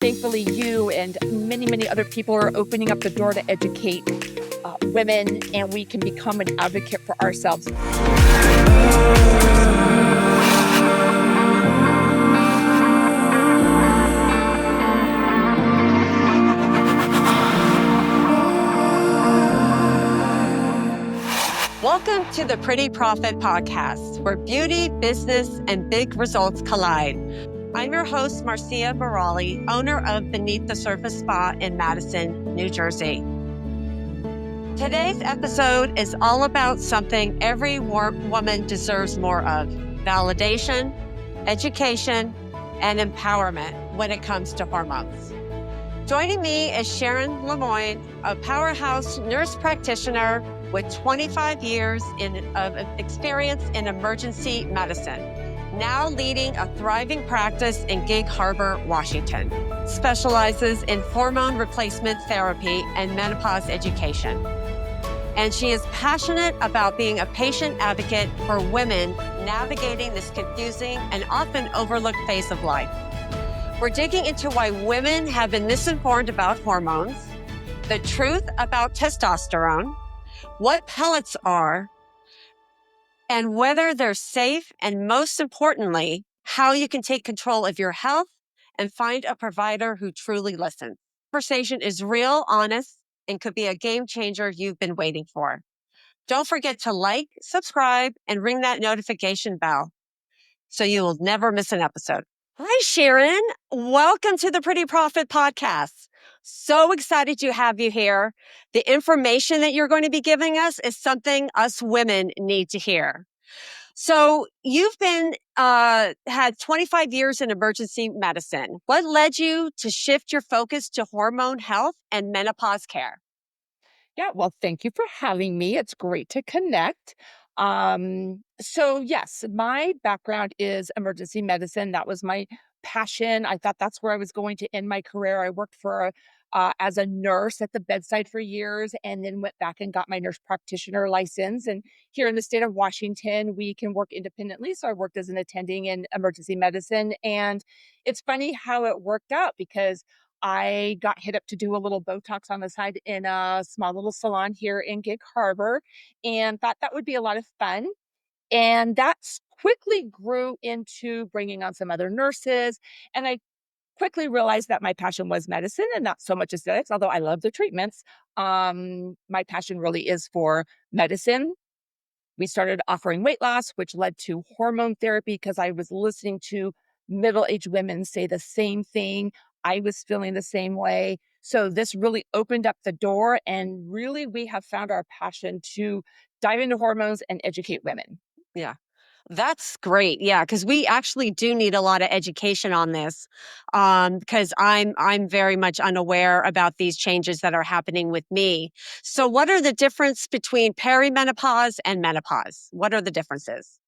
Thankfully, you and many, many other people are opening up the door to educate women, and we can become an advocate for ourselves. Welcome to the Pretty Profit Podcast, where beauty, business, and big results collide. I'm your host, Marcia Mehrali, owner of Beneath the Surface Spa in Madison, New Jersey. Today's episode is all about something every woman deserves more of: validation, education, and empowerment when it comes to hormones. Joining me is Sharon Lemoine, a powerhouse nurse practitioner with 25 years of experience in emergency medicine, now leading a thriving practice in Gig Harbor, Washington. Specializes in hormone replacement therapy and menopause education. And she is passionate about being a patient advocate for women navigating this confusing and often overlooked phase of life. We're digging into why women have been misinformed about hormones, the truth about testosterone, what pellets are, and whether they're safe, and most importantly, how you can take control of your health and find a provider who truly listens. Conversation is real, honest, and could be a game changer you've been waiting for. Don't forget to like, subscribe, and ring that notification bell so you will never miss an episode. Hi, Sharon. Welcome to the Pretty Profit Podcast. So excited to have you here. The information that you're going to be giving us is something us women need to hear. So you've been had 25 years in emergency medicine. What led you to shift your focus to hormone health and menopause care? Yeah, well, thank you for having me. It's great to connect. So yes, my background is emergency medicine. That was my passion. I thought that's where I was going to end my career. I worked for as a nurse at the bedside for years, and then went back and got my nurse practitioner license. And here in the state of Washington, we can work independently. So I worked as an attending in emergency medicine, and it's funny how it worked out because I got hit up to do a little Botox on the side in a small little salon here in Gig Harbor, and thought that would be a lot of fun. And that quickly grew into bringing on some other nurses. And I quickly realized that my passion was medicine and not so much aesthetics, although I love the treatments. My passion really is for medicine. We started offering weight loss, which led to hormone therapy because I was listening to middle-aged women say the same thing. I was feeling the same way. So this really opened up the door, and really we have found our passion to dive into hormones and educate women. Yeah. That's great. Yeah, because we actually do need a lot of education on this. Because I'm very much unaware about these changes that are happening with me. So, what are the difference between perimenopause and menopause? What are the differences?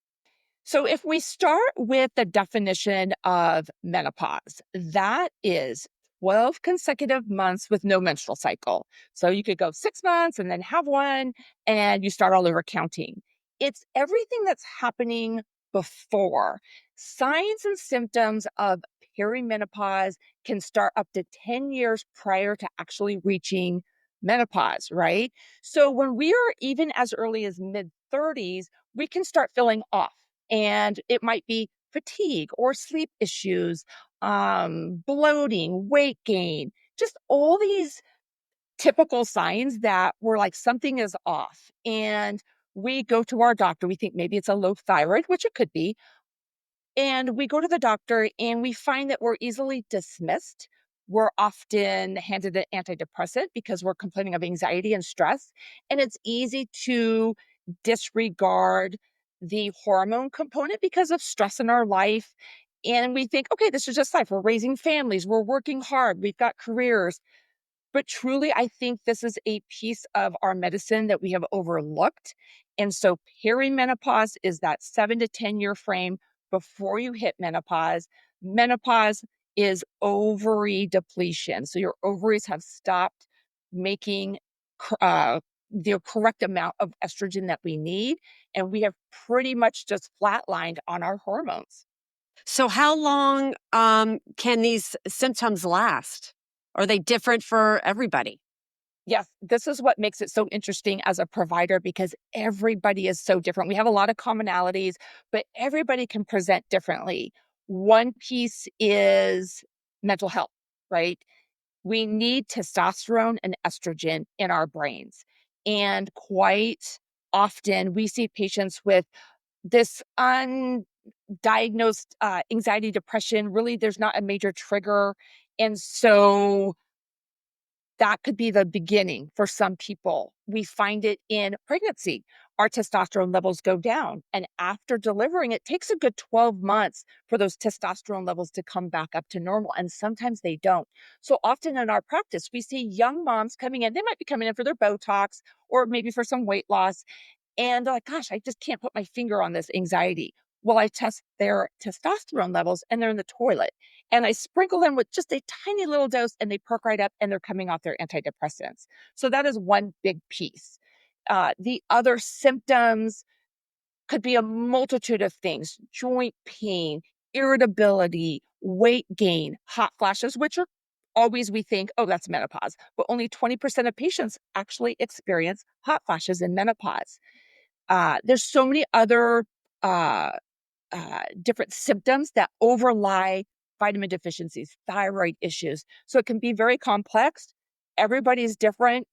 So if we start with the definition of menopause, that is 12 consecutive months with no menstrual cycle. So you could go 6 months and then have one, and you start all over counting. It's everything that's happening before. Signs and symptoms of perimenopause can start up to 10 years prior to actually reaching menopause, right? So when we are even as early as mid 30s, we can start feeling off, and it might be fatigue or sleep issues, bloating, weight gain, just all these typical signs that we're like, something is off. And we go to our doctor. We think maybe it's a low thyroid, which it could be. And we go to the doctor and we find that we're easily dismissed. We're often handed an antidepressant because we're complaining of anxiety and stress. And it's easy to disregard the hormone component because of stress in our life. And we think, okay, this is just life. We're raising families, we're working hard, we've got careers. But truly, I think this is a piece of our medicine that we have overlooked. And so perimenopause is that 7 to 10 year frame before you hit menopause. Menopause is ovary depletion. So your ovaries have stopped making the correct amount of estrogen that we need. And we have pretty much just flatlined on our hormones. So how long can these symptoms last? Are they different for everybody? Yes, this is what makes it so interesting as a provider because everybody is so different. We have a lot of commonalities, but everybody can present differently. One piece is mental health, right? We need testosterone and estrogen in our brains. And quite often we see patients with this undiagnosed anxiety, depression. Really, there's not a major trigger. And so that could be the beginning for some people. We find it in pregnancy. Our testosterone levels go down. And after delivering, it takes a good 12 months for those testosterone levels to come back up to normal. And sometimes they don't. So often in our practice, we see young moms coming in. They might be coming in for their Botox or maybe for some weight loss. And they're like, gosh, I just can't put my finger on this anxiety. Well, I test their testosterone levels and they're in the toilet. And I sprinkle them with just a tiny little dose and they perk right up and they're coming off their antidepressants. So that is one big piece. The other symptoms could be a multitude of things: joint pain, irritability, weight gain, hot flashes, which are always we think, oh, that's menopause. But only 20% of patients actually experience hot flashes in menopause. There's so many other uh, different symptoms that overlie vitamin deficiencies, thyroid issues. So it can be very complex. Everybody's different,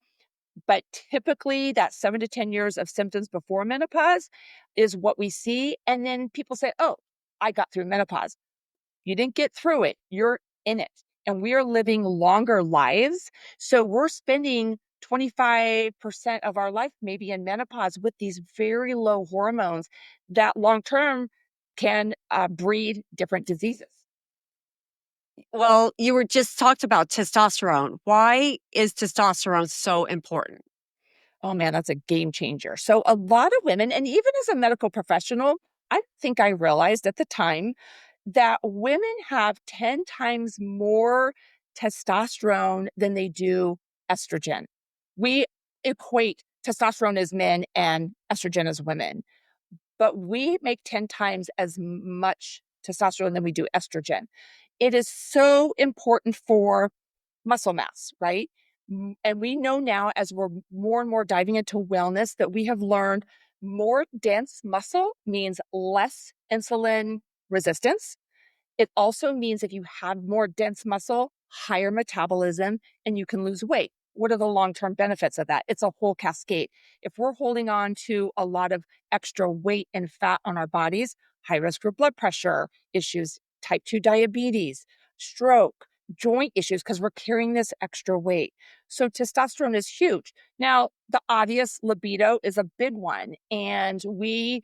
but typically that 7 to 10 years of symptoms before menopause is what we see. And then people say, oh, I got through menopause. You didn't get through it, you're in it. And we are living longer lives. So we're spending 25% of our life maybe in menopause with these very low hormones that long term can breed different diseases. Well, you were just talked about testosterone. Why is testosterone so important? Oh man, that's a game changer. So, a lot of women, and even as a medical professional, I think I realized at the time that women have 10 times more testosterone than they do estrogen. We equate testosterone as men and estrogen as women, but we make 10 times as much testosterone than we do estrogen. It is so important for muscle mass, right? And we know now as we're more and more diving into wellness that we have learned more dense muscle means less insulin resistance. It also means if you have more dense muscle, higher metabolism, and you can lose weight. What are the long term benefits of that? It's a whole cascade. If we're holding on to a lot of extra weight and fat on our bodies, high risk for blood pressure issues, type 2 diabetes, stroke, joint issues, because we're carrying this extra weight. So testosterone is huge. Now, the obvious libido is a big one. And we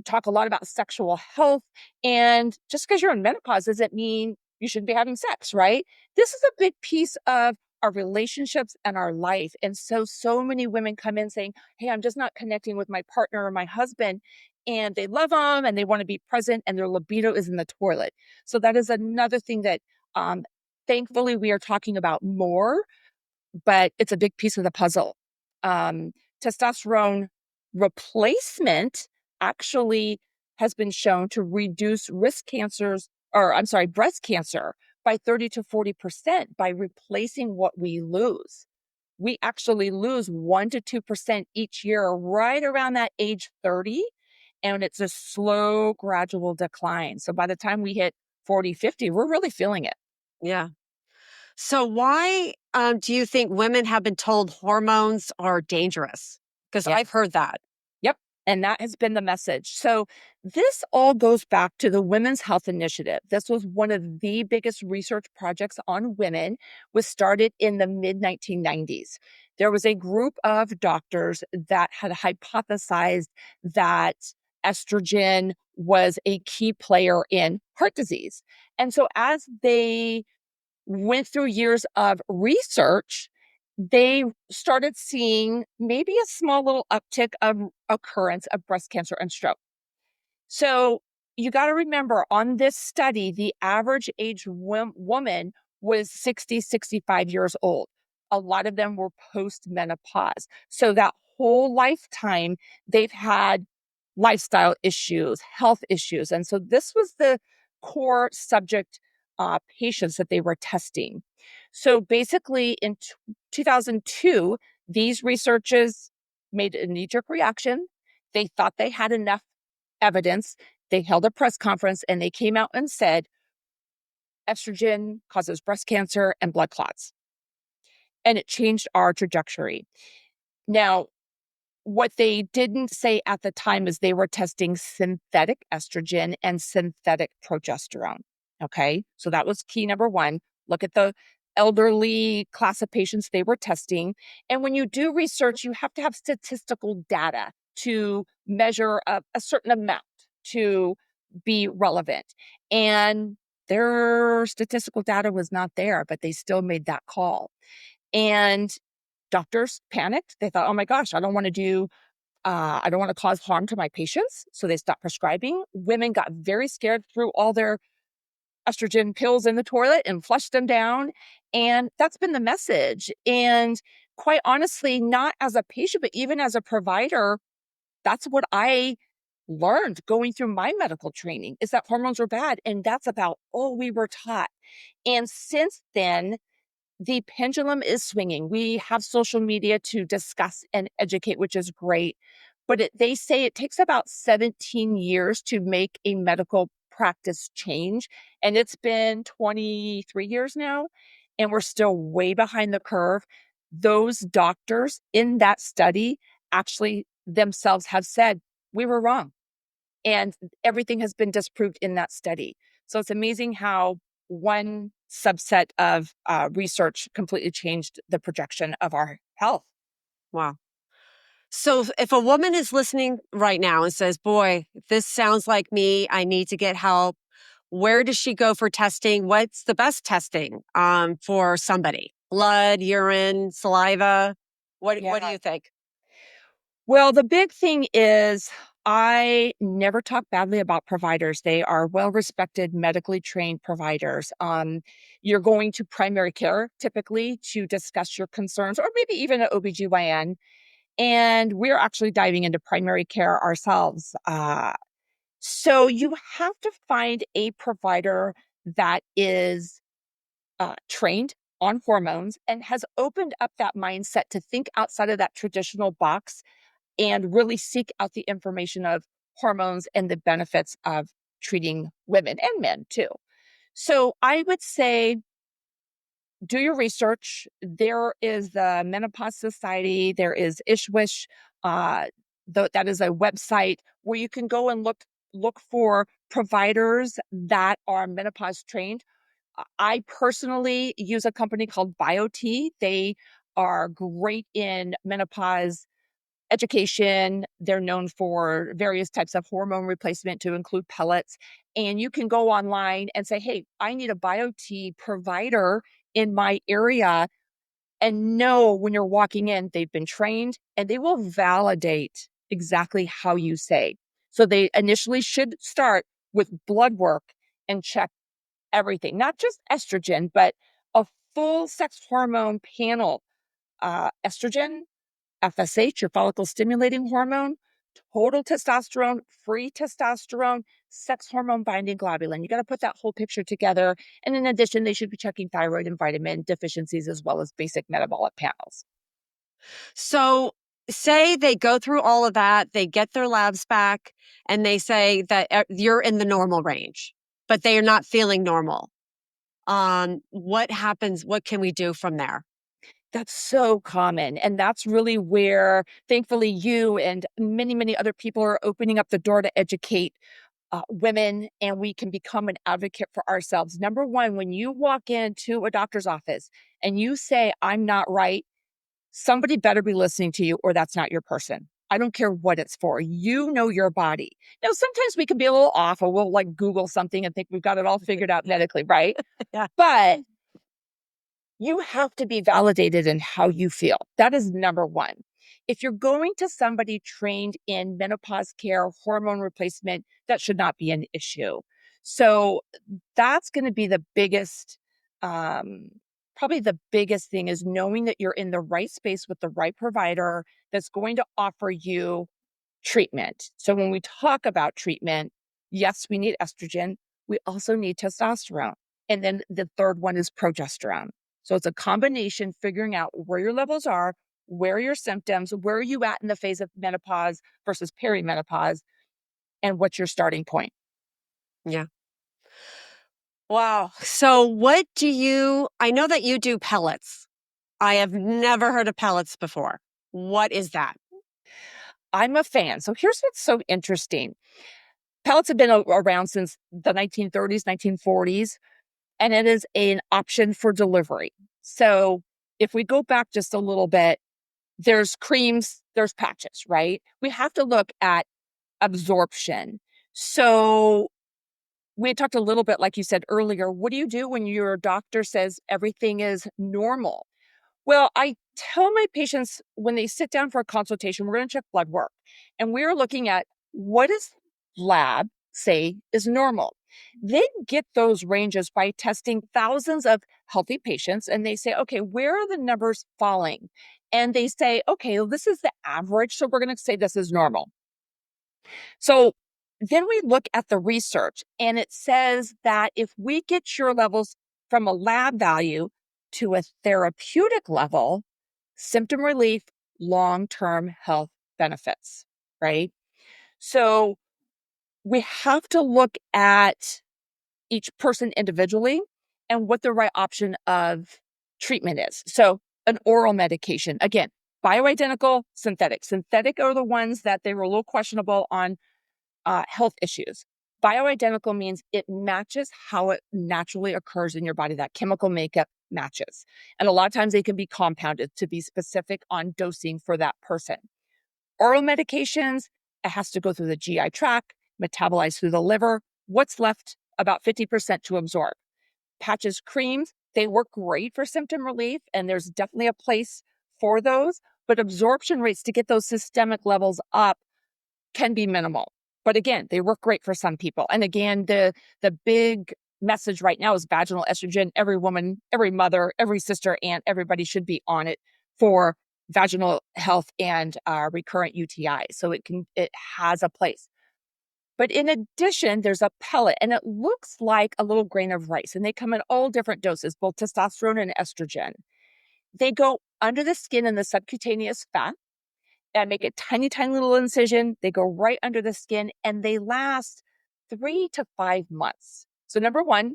talk a lot about sexual health, and just because you're in menopause doesn't mean you shouldn't be having sex, right? This is a big piece of our relationships and our life. And so many women come in saying, hey, I'm just not connecting with my partner or my husband. And they love them and they want to be present, and their libido is in the toilet. So that is another thing that um, thankfully we are talking about more, but it's a big piece of the puzzle. Um, Testosterone replacement actually has been shown to reduce risk cancers, or I'm sorry, breast cancer by 30 to 40% by replacing what we lose. We actually lose 1 to 2% each year right around that age 30, and it's a slow, gradual decline. So by the time we hit 40, 50, we're really feeling it. Yeah. So why do you think women have been told hormones are dangerous? Because Yeah. I've heard that. Yep. And that has been the message. So this all goes back to the Women's Health Initiative. This was one of the biggest research projects on women, was started in the mid 1990s. There was a group of doctors that had hypothesized that estrogen was a key player in heart disease. And so as they went through years of research, they started seeing maybe a small little uptick of occurrence of breast cancer and stroke. So you got to remember, on this study, the average age woman was 60, 65 years old. A lot of them were post menopause. So that whole lifetime, they've had lifestyle issues, health issues. And so this was the core subject patients that they were testing. So basically, in 2002, these researchers made a knee-jerk reaction. They thought they had enough evidence. They held a press conference and they came out and said estrogen causes breast cancer and blood clots. And it changed our trajectory. Now, what they didn't say at the time is they were testing synthetic estrogen and synthetic progesterone. Okay. So that was key number one. Look at the elderly class of patients they were testing. And when you do research, you have to have statistical data to measure a certain amount to be relevant. And their statistical data was not there, but they still made that call. And doctors panicked. They thought, oh my gosh, I don't want to cause harm to my patients. So they stopped prescribing. Women got very scared, threw all their estrogen pills in the toilet and flushed them down. And that's been the message. And quite honestly, not as a patient, but even as a provider, that's what I learned going through my medical training is that hormones were bad. And that's about all we were taught. And since then, the pendulum is swinging. We have social media to discuss and educate, which is great. But they say it takes about 17 years to make a medical practice change. And it's been 23 years now, and we're still way behind the curve. Those doctors in that study actually themselves have said, we were wrong. And everything has been disproved in that study. So it's amazing how one subset of research completely changed the projection of our health. Wow. So if a woman is listening right now and says, boy, this sounds like me, I need to get help, where does she go for testing? What's the best testing for somebody? Blood, urine, saliva? What do Yeah. you think? Well, the big thing is I never talk badly about providers. They are well respected, medically trained providers. You're going to primary care typically to discuss your concerns, or maybe even an OBGYN. And we're actually diving into primary care ourselves. So you have to find a provider that is trained on hormones and has opened up that mindset to think outside of that traditional box and really seek out the information of hormones and the benefits of treating women and men too. So I would say do your research. There is the Menopause Society, there is Ishwish. That is a website where you can go and look for providers that are menopause trained. I personally use a company called BioT. They are great in menopause education. They're known for various types of hormone replacement to include pellets. And you can go online and say, hey, I need a BioT provider in my area, and know when you're walking in, they've been trained and they will validate exactly how you say. So they initially should start with blood work and check everything, not just estrogen, but a full sex hormone panel, estrogen, FSH, your follicle stimulating hormone, total testosterone, free testosterone, sex hormone binding globulin. You got to put that whole picture together. And in addition, they should be checking thyroid and vitamin deficiencies as well as basic metabolic panels. So say they go through all of that, they get their labs back, and they say that you're in the normal range, but they are not feeling normal. What happens? What can we do from there? That's so common. And that's really where, thankfully, you and many, many other people are opening up the door to educate women, and we can become an advocate for ourselves. Number one, when you walk into a doctor's office and you say, I'm not right, somebody better be listening to you, or that's not your person. I don't care what it's for. You know your body. Now, sometimes we can be a little off, or we'll like Google something and think we've got it all figured out medically, right? Yeah. But you have to be validated in how you feel. That is number one. If you're going to somebody trained in menopause care, hormone replacement, that should not be an issue. So that's going to be the biggest, um, probably the biggest thing is knowing that you're in the right space with the right provider that's going to offer you treatment. So when we talk about treatment, yes, we need estrogen. we also need testosterone. And then the third one is progesterone. So it's a combination figuring out where your levels are, where are your symptoms, where are you at in the phase of menopause versus perimenopause, and what's your starting point. Yeah. Wow. So I know that you do pellets. I have never heard of pellets before. What is that? I'm a fan. So here's what's so interesting. Pellets have been around since the 1930s, 1940s, and it is an option for delivery. So if we go back just a little bit, there's creams, there's patches, right? We have to look at absorption. So we had talked a little bit, like you said earlier, what do you do when your doctor says everything is normal? Well, I tell my patients when they sit down for a consultation, we're going to check blood work. And we're looking at what does lab say is normal. They get those ranges by testing thousands of healthy patients. And they say, okay, where are the numbers falling? And they say, okay, well, this is the average. So we're going to say this is normal. So then we look at the research, and it says that if we get your levels from a lab value to a therapeutic level, symptom relief, long term health benefits, right? So we have to look at each person individually and what the right option of treatment is. So, an oral medication, again, bioidentical, synthetic. Synthetic are the ones that they were a little questionable on health issues. Bioidentical means it matches how it naturally occurs in your body. That chemical makeup matches. And a lot of times they can be compounded to be specific on dosing for that person. Oral medications, it has to go through the GI tract, metabolize through the liver. What's left? About 50% to absorb. Patches, creams, they work great for symptom relief, and there's definitely a place for those. But absorption rates to get those systemic levels up can be minimal. But again, they work great for some people. And again, the big message right now is vaginal estrogen. Every woman, every mother, every sister, aunt, everybody should be on it for vaginal health and recurrent UTI. So it has a place. But in addition, there's a pellet, and it looks like a little grain of rice, and they come in all different doses, both testosterone and estrogen. They go under the skin in the subcutaneous fat and make a tiny, tiny little incision. They go right under the skin, and they last 3 to 5 months. So number one,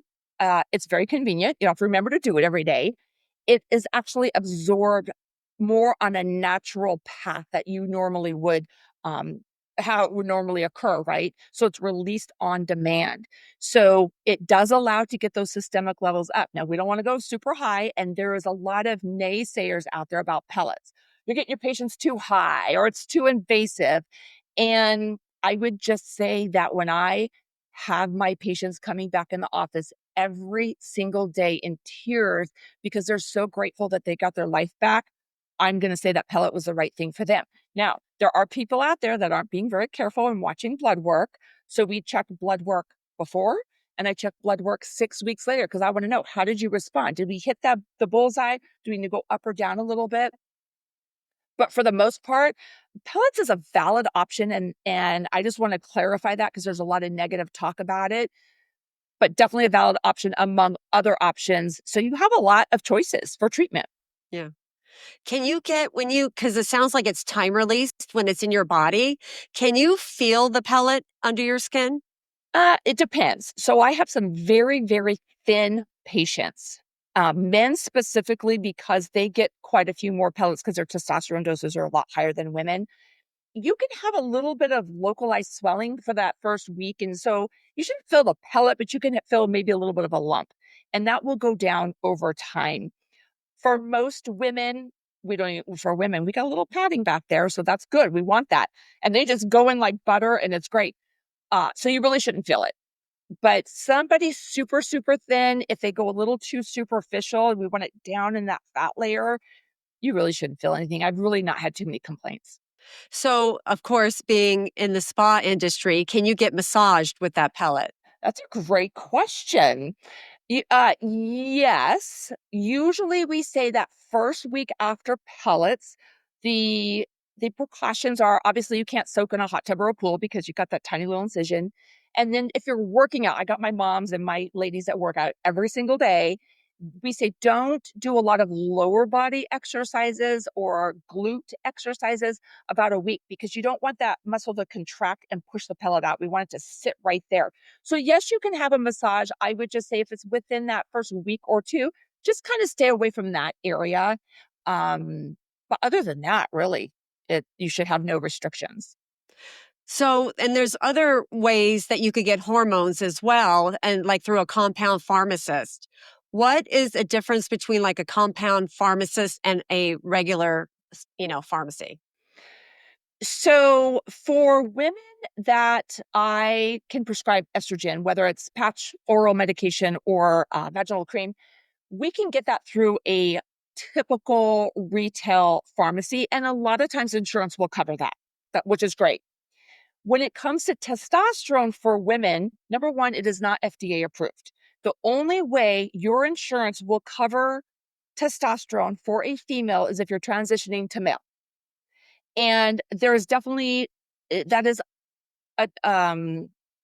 it's very convenient. You don't have to remember to do it every day. It is actually absorbed more on a natural path that you normally would, how it would normally occur, right? So it's released on demand. So it does allow to get those systemic levels up. Now, we don't want to go super high, and there is a lot of naysayers out there about pellets. You're getting your patients too high or it's too invasive. And I would just say that when I have my patients coming back in the office every single day in tears because they're so grateful that they got their life back, I'm going to say that pellet was the right thing for them. Now, there are people out there that aren't being very careful and watching blood work. So we check blood work before and I check blood work 6 weeks later because I want to know, how did you respond? Did we hit the bullseye? Do we need to go up or down a little bit? But for the most part, pellets is a valid option, and I just want to clarify that because there's a lot of negative talk about it, but definitely a valid option among other options. So you have a lot of choices for treatment. Yeah. Can you get because it sounds like it's time released when it's in your body. Can you feel the pellet under your skin? It depends. So I have some very, very thin patients, men specifically, because they get quite a few more pellets because their testosterone doses are a lot higher than women. You can have a little bit of localized swelling for that first week. And so you shouldn't feel the pellet, but you can feel maybe a little bit of a lump. And that will go down over time. For most women, we don't even, for women, we got a little padding back there. So that's good. We want that. And they just go in like butter and it's great. So you really shouldn't feel it. But somebody super, super thin, if they go a little too superficial and we want it down in that fat layer, you really shouldn't feel anything. I've really not had too many complaints. So, of course, being in the spa industry, can you get massaged with that pellet? That's a great question. Yes. Usually we say that first week after pellets, the the precautions are obviously you can't soak in a hot tub or a pool because you've got that tiny little incision. And then if you're working out, I got my moms and my ladies that work out every single day. We say don't do a lot of lower body exercises or glute exercises about a week because you don't want that muscle to contract and push the pellet out. We want it to sit right there. So, yes, you can have a massage. I would just say if it's within that first week or two, just kind of stay away from that area. But other than that, really, you should have no restrictions. So, and there's other ways that you could get hormones as well, and like through a compound pharmacist. What is a difference between like a compound pharmacist and a regular, pharmacy? So, for women that I can prescribe estrogen, whether it's patch oral medication or vaginal cream, we can get that through a typical retail pharmacy. And a lot of times insurance will cover that, which is great. When it comes to testosterone for women, number one, it is not FDA approved. The only way your insurance will cover testosterone for a female is if you're transitioning to male. And there is definitely that is a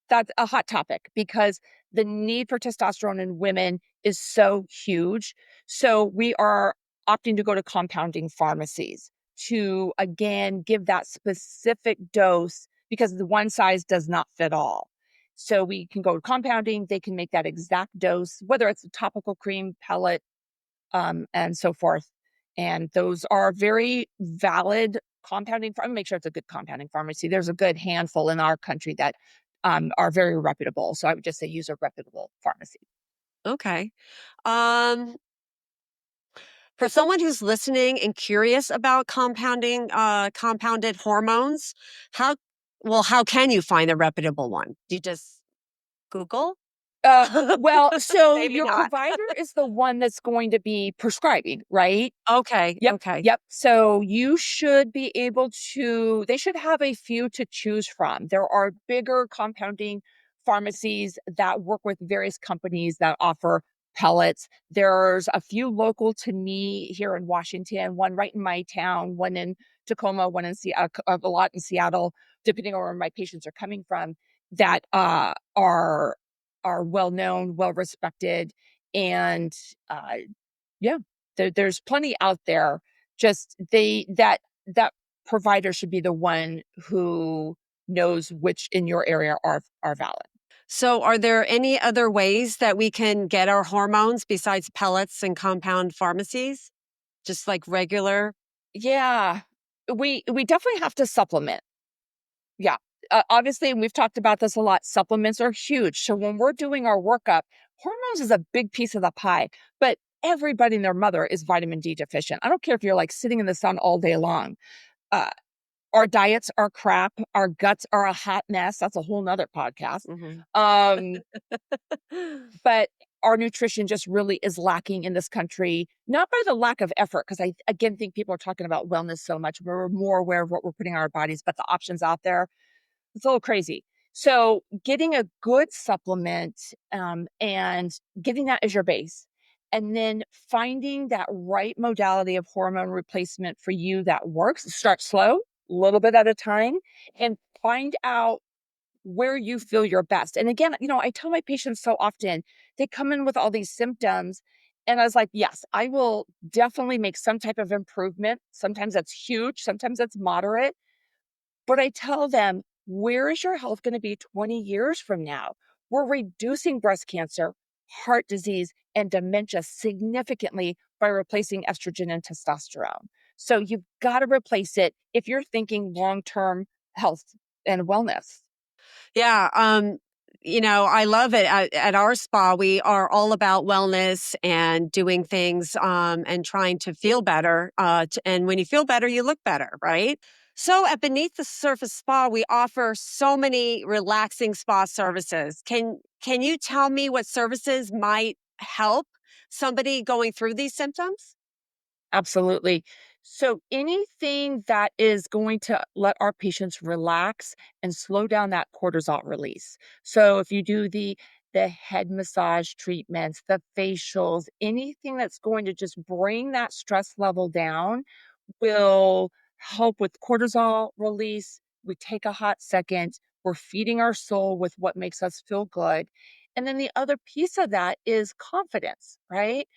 that's a hot topic because the need for testosterone in women is so huge. So we are opting to go to compounding pharmacies to again give that specific dose because the one size does not fit all. So we can go to compounding, they can make that exact dose, whether it's a topical cream, pellet, and so forth. And those are very valid compounding. Make sure it's a good compounding pharmacy. There's a good handful in our country that are very reputable. So I would just say use a reputable pharmacy. Okay. Um, for For some, someone who's listening and curious about compounded hormones, how how can you find a reputable one? Do you just Google? so Maybe your not. provider is the one that's going to be prescribing, right? Okay. Yep, Okay. yep. So you should be able to they should have a few to choose from. There are bigger compounding pharmacies that work with various companies that offer pellets. There's a few local to me here in Washington, one right in my town, one in Tacoma, one in Seattle, a lot in Seattle, depending on where my patients are coming from, that are well known, well respected, and yeah, there's plenty out there. Just that provider should be the one who knows which in your area are valid. So, are there any other ways that we can get our hormones besides pellets and compound pharmacies? Just like regular? Yeah, we definitely have to supplement. Yeah, obviously, and we've talked about this a lot. Supplements are huge. So when we're doing our workup, hormones is a big piece of the pie. But everybody and their mother is vitamin D deficient. I don't care if you're like sitting in the sun all day long. Uh, Our diets are crap. Our guts are a hot mess. That's a whole nother podcast. Hmm. Um, but our nutrition just really is lacking in this country, not by the lack of effort, because I again think people are talking about wellness so much. We're more aware of what we're putting in our bodies, but the options out there, it's a little crazy. So getting a good supplement and getting that as your base. And then finding that right modality of hormone replacement for you that works. Start slow, a little bit at a time, and find out where you feel your best. And again, I tell my patients so often, they come in with all these symptoms. And I was like, yes, I will definitely make some type of improvement. Sometimes that's huge, sometimes that's moderate. But I tell them, where is your health going to be 20 years from now? We're reducing breast cancer, heart disease, and dementia significantly by replacing estrogen and testosterone. So you've got to replace it if you're thinking long term health and wellness. Yeah. I love it. At our spa, we are all about wellness and doing things and trying to feel better. And when you feel better, you look better, right? So at Beneath the Surface Spa, we offer so many relaxing spa services. Can you tell me what services might help somebody going through these symptoms? Absolutely. So anything that is going to let our patients relax and slow down that cortisol release. So if you do the head massage treatments, the facials, anything that's going to just bring that stress level down will help with cortisol release. We take a hot second. We're feeding our soul with what makes us feel good. And then the other piece of that is confidence, right?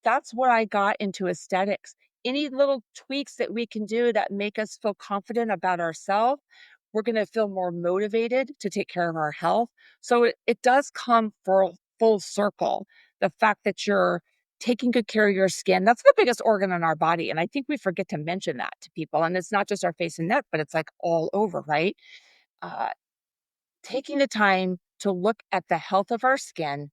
That's what I got into aesthetics. Any little tweaks that we can do that make us feel confident about ourselves, we're going to feel more motivated to take care of our health. So it does come full circle. The fact that you're taking good care of your skin, that's the biggest organ in our body. And I think we forget to mention that to people. And it's not just our face and neck, but it's like all over, right? Uh, Taking the time to look at the health of our skin,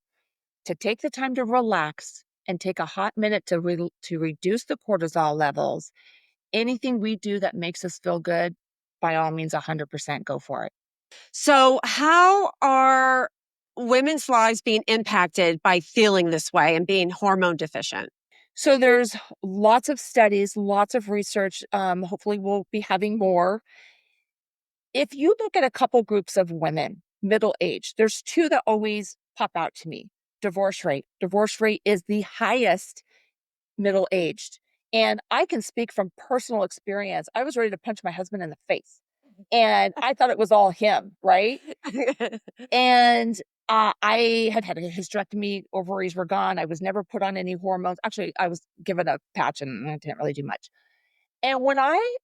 to take the time to relax and take a hot minute to reduce the cortisol levels. Anything we do that makes us feel good, by all means, 100% go for it. So, how are women's lives being impacted by feeling this way and being hormone deficient? So there's lots of studies, lots of research. Hopefully, we'll be having more. If you look at a couple groups of women, middle age, there's two that always pop out to me. Divorce rate. Divorce rate is the highest middle aged. And I can speak from personal experience. I was ready to punch my husband in the face. And I thought it was all him, right? And I had a hysterectomy, ovaries were gone. I was never put on any hormones. Actually, I was given a patch and I didn't really do much. And when I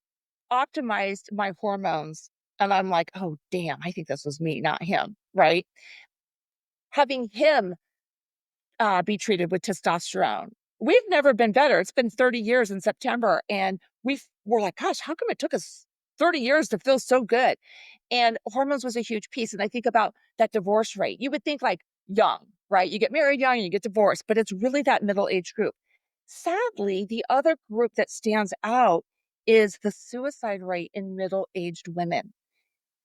optimized my hormones, and I'm like, oh, damn, I think this was me, not him, right? Having him be treated with testosterone. We've never been better. It's been 30 years in September. And we're like, gosh, how come it took us 30 years to feel so good? And hormones was a huge piece. And I think about that divorce rate. You would think like young, right? You get married young and you get divorced, but it's really that middle age group. Sadly, the other group that stands out is the suicide rate in middle aged women.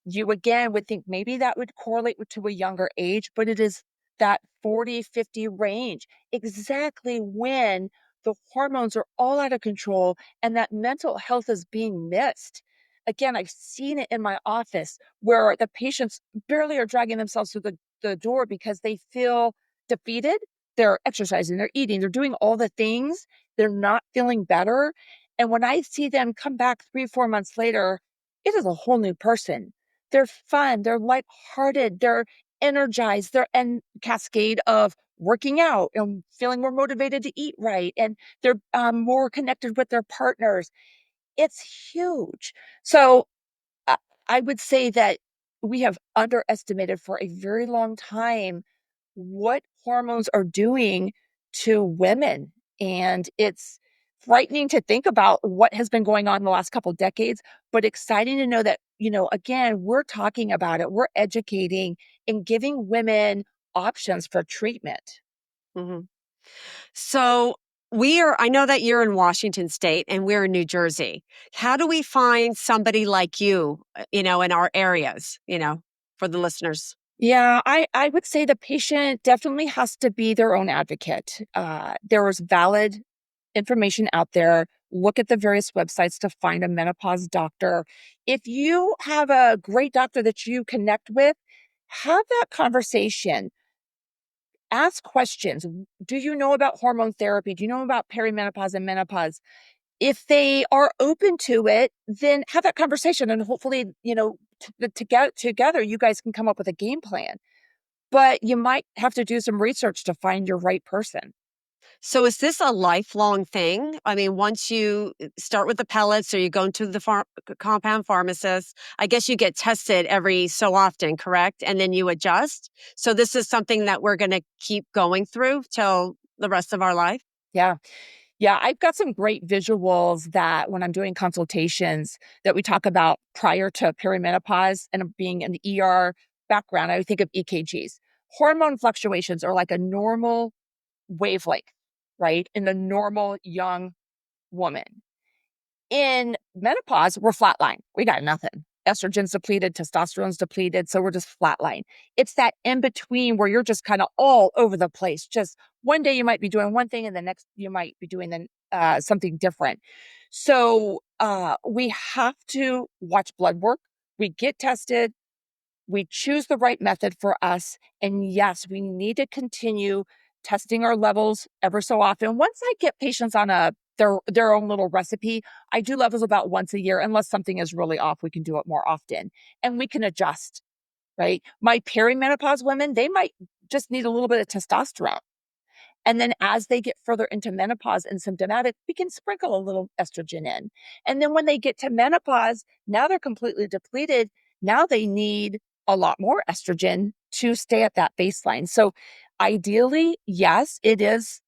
You again would think maybe that would correlate to a younger age, but it is that 40-50 range, exactly when the hormones are all out of control and that mental health is being missed. Again, I've seen it in my office where the patients barely are dragging themselves through the door because they feel defeated. They're exercising, they're eating, they're doing all the things. They're not feeling better. And when I see them come back 3-4 months later, it is a whole new person. They're fun, they're lighthearted, they're energized, they're and cascade of working out and feeling more motivated to eat right, and they're more connected with their partners. It's huge. So I I would say that we have underestimated for a very long time what hormones are doing to women. And it's frightening to think about what has been going on in the last couple decades, but exciting to know that, again, we're talking about it, we're educating and giving women options for treatment. Mhm. So, I know that you're in Washington State and we're in New Jersey. How do we find somebody like you, in our areas, for the listeners? Yeah, I would say the patient definitely has to be their own advocate. There is valid information out there. Look at the various websites to find a menopause doctor. If you have a great doctor that you connect with, have that conversation. Ask questions. Do you know about hormone therapy? Do you know about perimenopause and menopause? If they are open to it, then have that conversation and hopefully, together you guys can come up with a game plan. But you might have to do some research to find your right person. So is this a lifelong thing? I mean, once you start with the pellets or you go into the compound pharmacist, I guess you get tested every so often, correct? And then you adjust. So this is something that we're going to keep going through till the rest of our life. Yeah. Yeah, I've got some great visuals that when I'm doing consultations that we talk about prior to perimenopause and being an ER background, I think of EKGs. Hormone fluctuations are like a normal wavelength, right? In the normal young woman. In menopause, we're flatline. We got nothing. Estrogen's depleted, testosterone's depleted, so we're just flatline. It's that in between where you're just kind of all over the place. Just one day you might be doing one thing, and the next you might be doing something different. So we have to watch blood work. We get tested. We choose the right method for us. And yes, we need to continue testing our levels ever so often. Once I get patients on a their own little recipe. I do levels about once a year, unless something is really off, we can do it more often. And we can adjust, right? My perimenopause women, they might just need a little bit of testosterone. And then as they get further into menopause and symptomatic, we can sprinkle a little estrogen in. And then when they get to menopause, now they're completely depleted. Now they need a lot more estrogen to stay at that baseline. So ideally, yes, it is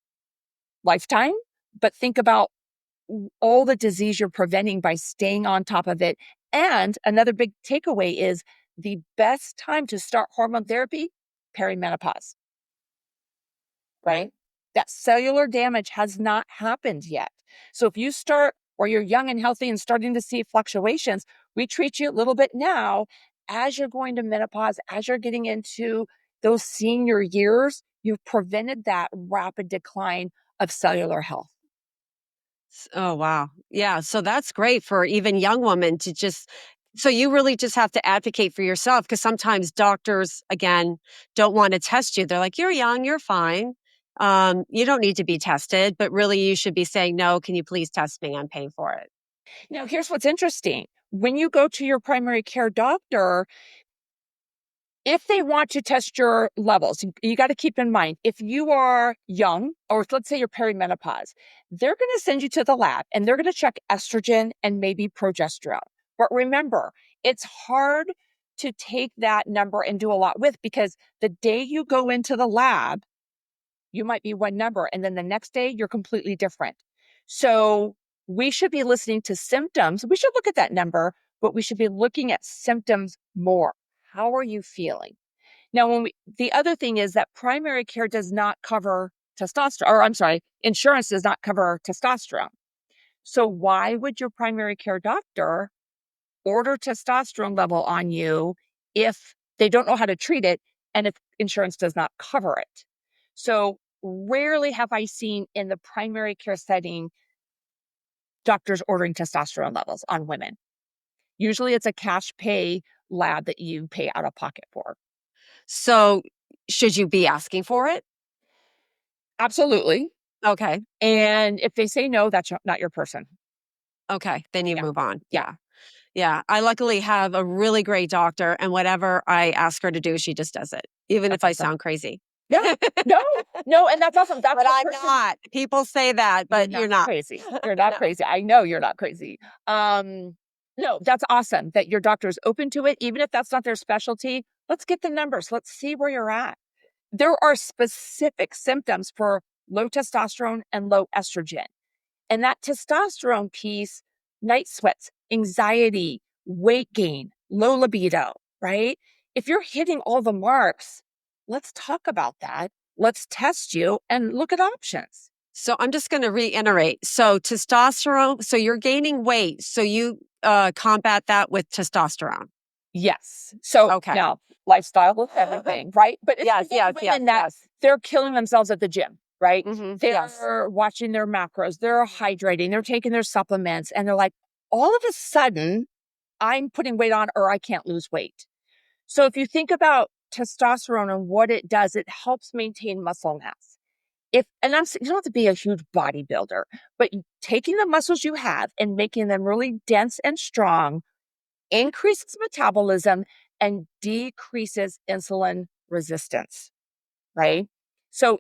lifetime, but think about all the disease you're preventing by staying on top of it. And another big takeaway is the best time to start hormone therapy, perimenopause, right? That cellular damage has not happened yet. So if you start or you're young and healthy and starting to see fluctuations, we treat you a little bit now. As you're going to menopause, as you're getting into those senior years, you've prevented that rapid decline of cellular health. Oh, wow. Yeah. So that's great for even young women to just, so you really just have to advocate for yourself because sometimes doctors, again, don't want to test you. They're like, you're young, you're fine. You don't need to be tested, but really you should be saying, no, can you please test me? I'm paying for it. Now, here's what's interesting. When you go to your primary care doctor, if they want to test your levels, you got to keep in mind, if you are young, or let's say you're perimenopause, they're going to send you to the lab and they're going to check estrogen and maybe progesterone. But remember, it's hard to take that number and do a lot with, because the day you go into the lab, you might be one number, and then the next day you're completely different. So we should be listening to symptoms. We should look at that number, but we should be looking at symptoms more. How are you feeling? Now, the other thing is that primary care does not cover testosterone, or I'm sorry, insurance does not cover testosterone. So why would your primary care doctor order testosterone level on you if they don't know how to treat it and if insurance does not cover it? So rarely have I seen in the primary care setting doctors ordering testosterone levels on women. Usually it's a cash pay lab that you pay out of pocket for. So should you be asking for it? Absolutely. Okay. And if they say no, that's not your person. Okay. Then you Yeah. move on. Yeah. Yeah. Yeah. I luckily have a really great doctor, and whatever I ask her to do, she just does it, even if That's I awesome. sound crazy. Yeah. No, no. And that's awesome. That's But the I'm person. not. People say that, but you're not. Crazy. You're not No. crazy. I know you're not crazy. No, that's awesome that your doctor is open to it. Even if that's not their specialty, let's get the numbers. Let's see where you're at. There are specific symptoms for low testosterone and low estrogen. And that testosterone piece, night sweats, anxiety, weight gain, low libido, right? If you're hitting all the marks, let's talk about that. Let's test you and look at options. So I'm just going to reiterate. So testosterone, so you're gaining weight. So you combat that with testosterone. Yes. So Okay. now lifestyle with everything, right? But it's Yes, the yes, women yes, that yes. they're killing themselves at the gym, right? Mhm, They're yes. watching their macros, they're hydrating, they're taking their supplements, and they're like, all of a sudden, I'm putting weight on or I can't lose weight. So if you think about testosterone and what it does, it helps maintain muscle mass. You don't have to be a huge bodybuilder, but taking the muscles you have and making them really dense and strong increases metabolism and decreases insulin resistance, right? So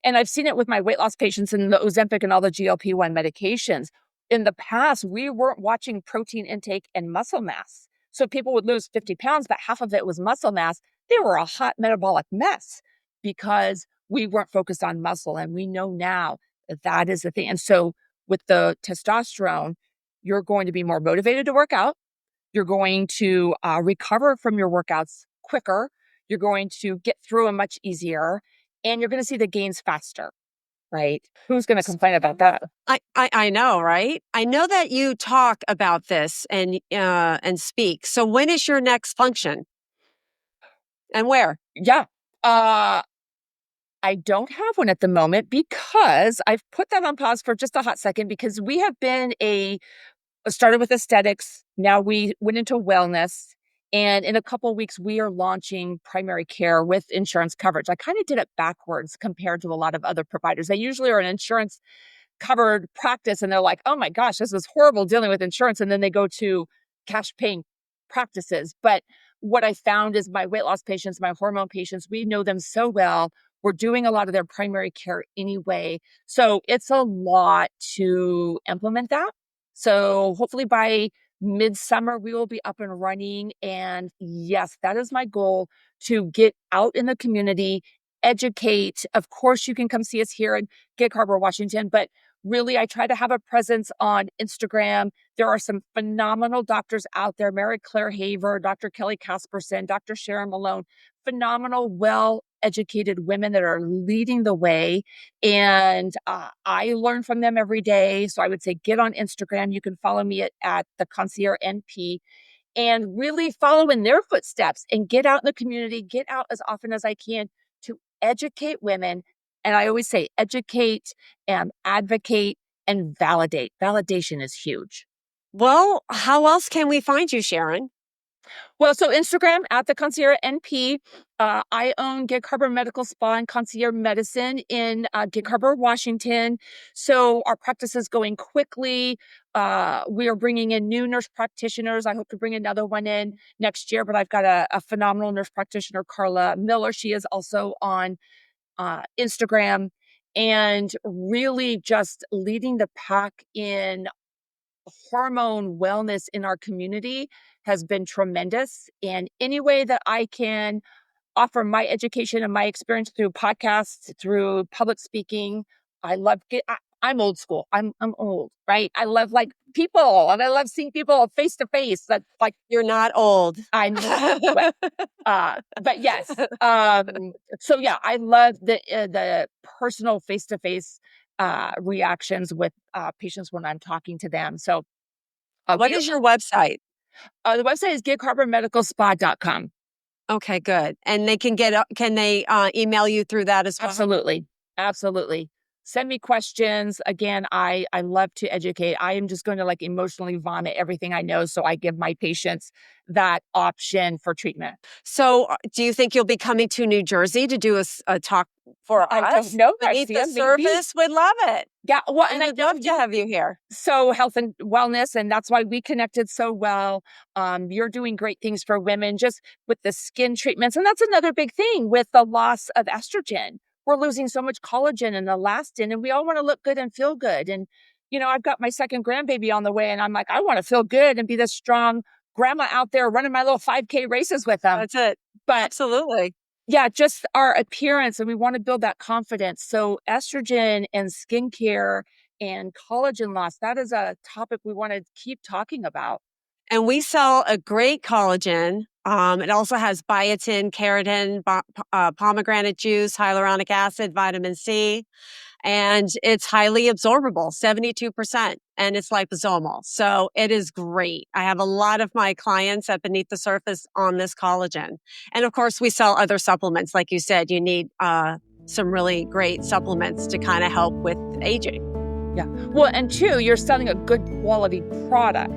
and I've seen it with my weight loss patients and the Ozempic and all the GLP-1 medications. In the past, we weren't watching protein intake and muscle mass. So people would lose 50 pounds, but half of it was muscle mass. They were a hot metabolic mess because we weren't focused on muscle. And we know now that that is the thing. And so with the testosterone, you're going to be more motivated to work out. You're going to recover from your workouts quicker. You're going to get through them much easier, and you're going to see the gains faster, right? Who's going to complain about that? I know, right? I know that you talk about this and speak. So when is your next function and where? Yeah. I don't have one at the moment because I've put that on pause for just a hot second, because we have been started with aesthetics. Now we went into wellness. And in a couple of weeks, we are launching primary care with insurance coverage. I kind of did it backwards compared to a lot of other providers. They usually are an insurance covered practice and they're like, oh my gosh, this is horrible dealing with insurance. And then they go to cash paying practices. But what I found is my weight loss patients, my hormone patients, we know them so well. We're doing a lot of their primary care anyway. So it's a lot to implement that. So hopefully by midsummer, we will be up and running. And yes, that is my goal, to get out in the community, educate. Of course, you can come see us here in Gig Harbor, Washington, but really, I try to have a presence on Instagram. There are some phenomenal doctors out there, Mary Claire Haver, Dr. Kelly Casperson, Dr. Sharon Lemoine, phenomenal, well-educated women that are leading the way. And I learn from them every day. So I would say get on Instagram. You can follow me at the Concierge NP, and really follow in their footsteps and get out in the community, get out as often as I can to educate women. And I always say educate and advocate and validate. Validation is huge. Well, how else can we find you, Sharon? Well, so Instagram at the Concierge NP. I own Gig Harbor Medical Spa and Concierge Medicine in Gig Harbor, Washington. So our practice is going quickly. We are bringing in new nurse practitioners. I hope to bring another one in next year, but I've got a phenomenal nurse practitioner, Carla Miller. She is also on Instagram, and really just leading the pack in hormone wellness in our community has been tremendous. And any way that I can offer my education and my experience through podcasts, through public speaking, I'm old school. I'm old, right? I love like people, and I love seeing people face to face. That's like, You're not old. I'm, but yes. So yeah, I love the personal face to face reactions with patients when I'm talking to them. So What is your website? the website is gigharbormedicalspa.com. Okay, good. And they can can they email you through that as well? Absolutely. Absolutely. Send me questions. Again, I love to educate. I am just going to like emotionally vomit everything I know. So I give my patients that option for treatment. So do you think you'll be coming to New Jersey to do a talk for I us? don't know, Beneath the Marcia, maybe. Surface would love it. Yeah. Well, We and I would know love to have you here. so health and wellness, and that's why we connected so well. You're doing great things for women just with the skin treatments. And that's another big thing with the loss of estrogen. We're losing so much collagen and elastin, and we all want to look good and feel good. And, I've got my second grandbaby on the way, and I'm like, I want to feel good and be this strong grandma out there running my little 5K races with them. That's it. But Absolutely. yeah, just our appearance, and we want to build that confidence. So estrogen and skincare and collagen loss, that is a topic we want to keep talking about. And we sell a great collagen. It also has biotin, keratin, pomegranate juice, hyaluronic acid, vitamin C, and it's highly absorbable, 72%, and it's liposomal. So it is great. I have a lot of my clients at Beneath the Surface on this collagen. And of course, we sell other supplements. Like you said, you need some really great supplements to kind of help with aging. Yeah. Well, and two, you're selling a good quality product.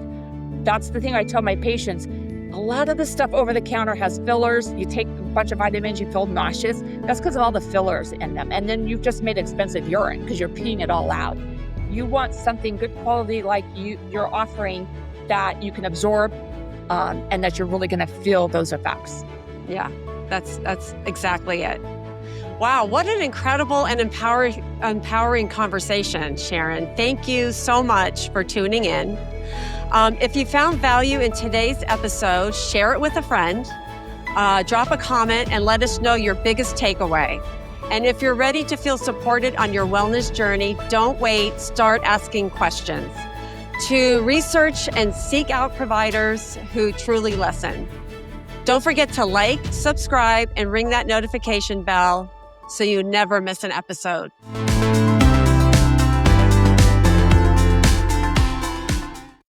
That's the thing I tell my patients. A lot of the stuff over the counter has fillers. You take a bunch of vitamins, you feel nauseous. That's because of all the fillers in them. And then you've just made expensive urine because you're peeing it all out. You want something good quality like you're offering that you can absorb and that you're really going to feel those effects. Yeah, that's exactly it. Wow, what an incredible and empowering conversation, Sharon. Thank you so much for tuning in. If you found value in today's episode, share it with a friend, drop a comment, and let us know your biggest takeaway. And if you're ready to feel supported on your wellness journey, don't wait, start asking questions. To research and seek out providers who truly listen. Don't forget to like, subscribe, and ring that notification bell so you never miss an episode.